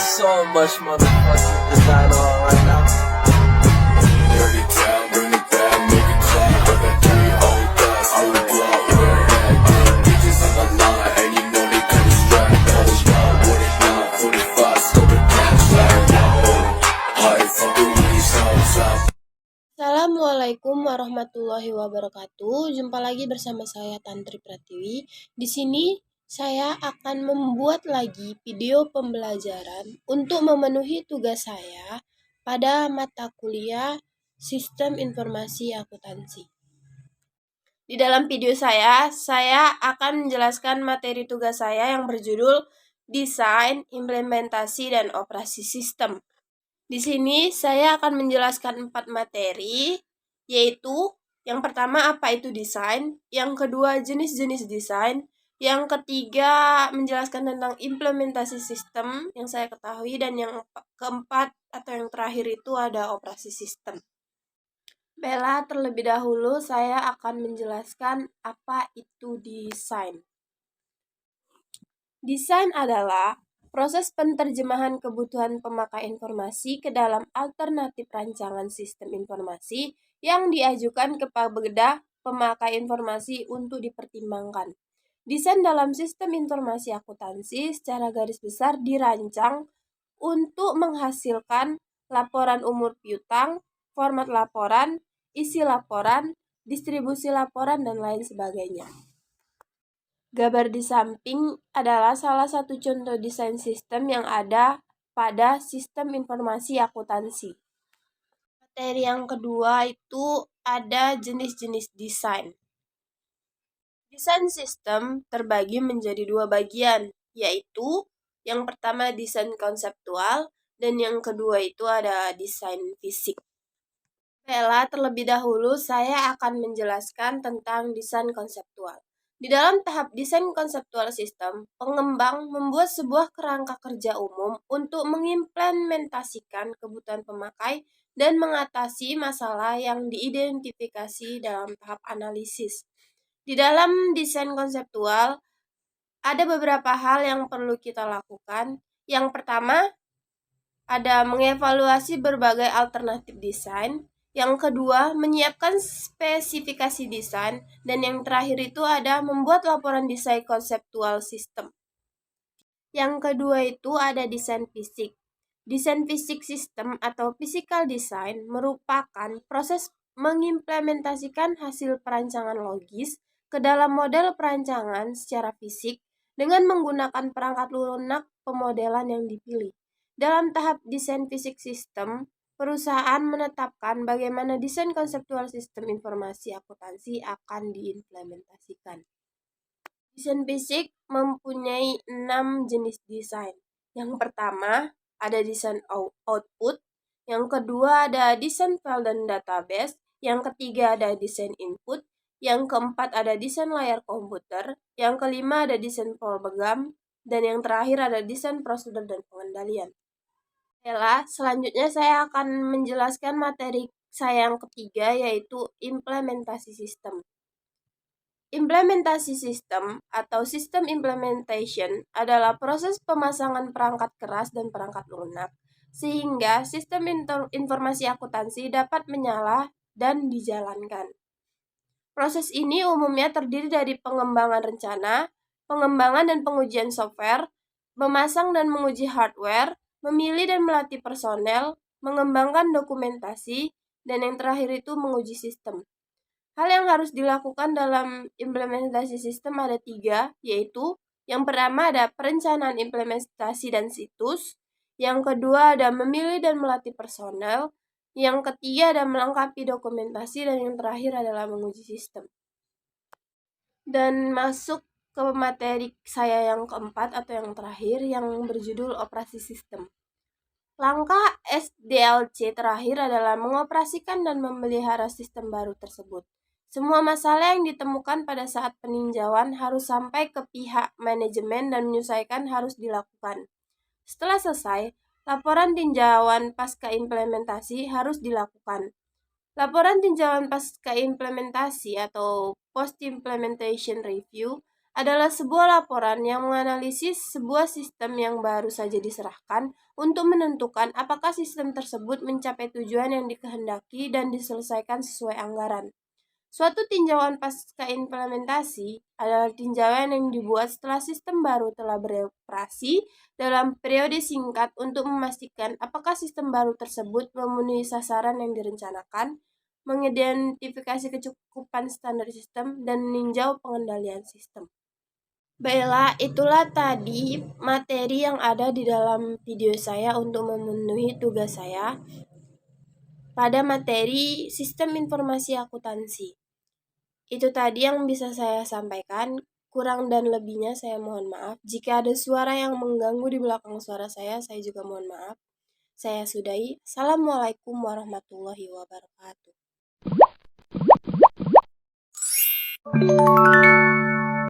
so much motherfucking design on right now. Dirty town, bring it down, make it clean. Got that dirty old dust, old blood, wear that. Bitches on the line, and you know they got it strapped. All the love, what it not, 45, slow it down, slide down. High fucking with these sounds out. Assalamualaikum warahmatullahi wabarakatuh. Jumpa lagi bersama saya Tantri Pratiwi. Di sini saya akan membuat lagi video pembelajaran untuk memenuhi tugas saya pada mata kuliah Sistem Informasi Akuntansi. Di dalam video saya akan menjelaskan materi tugas saya yang berjudul Desain, Implementasi, dan Operasi Sistem. Di sini saya akan menjelaskan 4 materi, yaitu yang pertama apa itu desain, yang kedua jenis-jenis desain, yang ketiga menjelaskan tentang implementasi sistem yang saya ketahui, dan yang keempat atau yang terakhir itu ada operasi sistem. Baiklah, terlebih dahulu saya akan menjelaskan apa itu desain. Desain adalah proses penerjemahan kebutuhan pemakai informasi ke dalam alternatif rancangan sistem informasi yang diajukan kepada pemakai informasi untuk dipertimbangkan. Desain dalam sistem informasi akuntansi secara garis besar dirancang untuk menghasilkan laporan umur piutang, format laporan, isi laporan, distribusi laporan, dan lain sebagainya. Gambar di samping adalah salah satu contoh desain sistem yang ada pada sistem informasi akuntansi. Materi yang kedua itu ada jenis-jenis desain. Desain sistem terbagi menjadi 2 bagian, yaitu yang pertama desain konseptual dan yang kedua itu ada desain fisik. Baiklah, terlebih dahulu saya akan menjelaskan tentang desain konseptual. Di dalam tahap desain konseptual sistem, pengembang membuat sebuah kerangka kerja umum untuk mengimplementasikan kebutuhan pemakai dan mengatasi masalah yang diidentifikasi dalam tahap analisis. Di dalam desain konseptual, ada beberapa hal yang perlu kita lakukan. Yang pertama, ada mengevaluasi berbagai alternatif desain. Yang kedua, menyiapkan spesifikasi desain, dan yang terakhir itu ada membuat laporan desain konseptual sistem. Yang kedua itu ada desain fisik. Desain fisik sistem atau physical design merupakan proses mengimplementasikan hasil perancangan logis ke dalam model perancangan secara fisik dengan menggunakan perangkat lunak pemodelan yang dipilih. Dalam tahap desain fisik sistem, perusahaan menetapkan bagaimana desain konseptual sistem informasi akuntansi akan diimplementasikan. Desain fisik mempunyai 6 jenis desain. Yang pertama ada desain output, yang kedua ada desain file dan database, yang ketiga ada desain input, yang keempat ada desain layar komputer, yang kelima ada desain program, dan yang terakhir ada desain prosedur dan pengendalian. Selanjutnya saya akan menjelaskan materi saya yang ketiga, yaitu implementasi sistem. Implementasi sistem atau system implementation adalah proses pemasangan perangkat keras dan perangkat lunak sehingga sistem informasi akuntansi dapat menyala dan dijalankan. Proses ini umumnya terdiri dari pengembangan rencana, pengembangan dan pengujian software, memasang dan menguji hardware, memilih dan melatih personel, mengembangkan dokumentasi, dan yang terakhir itu menguji sistem. Hal yang harus dilakukan dalam implementasi sistem ada 3, yaitu yang pertama ada perencanaan implementasi dan situs, yang kedua ada memilih dan melatih personel, yang ketiga ada melengkapi dokumentasi, dan yang terakhir adalah menguji sistem. Dan masuk ke materi saya yang keempat atau yang terakhir yang berjudul operasi sistem. Langkah SDLC terakhir adalah mengoperasikan dan memelihara sistem baru tersebut. Semua masalah yang ditemukan pada saat peninjauan harus sampai ke pihak manajemen dan menyesuaikan harus dilakukan. Setelah selesai, laporan tinjauan pasca implementasi harus dilakukan. Laporan tinjauan pasca implementasi atau post implementation review adalah sebuah laporan yang menganalisis sebuah sistem yang baru saja diserahkan untuk menentukan apakah sistem tersebut mencapai tujuan yang dikehendaki dan diselesaikan sesuai anggaran. Suatu tinjauan pasca implementasi adalah tinjauan yang dibuat setelah sistem baru telah beroperasi dalam periode singkat untuk memastikan apakah sistem baru tersebut memenuhi sasaran yang direncanakan, mengidentifikasi kecukupan standar sistem, dan meninjau pengendalian sistem. Baiklah, itulah tadi materi yang ada di dalam video saya untuk memenuhi tugas saya pada materi Sistem Informasi Akuntansi. Itu tadi yang bisa saya sampaikan. Kurang dan lebihnya saya mohon maaf. Jika ada suara yang mengganggu di belakang suara saya juga mohon maaf. Saya sudahi. Assalamualaikum warahmatullahi wabarakatuh.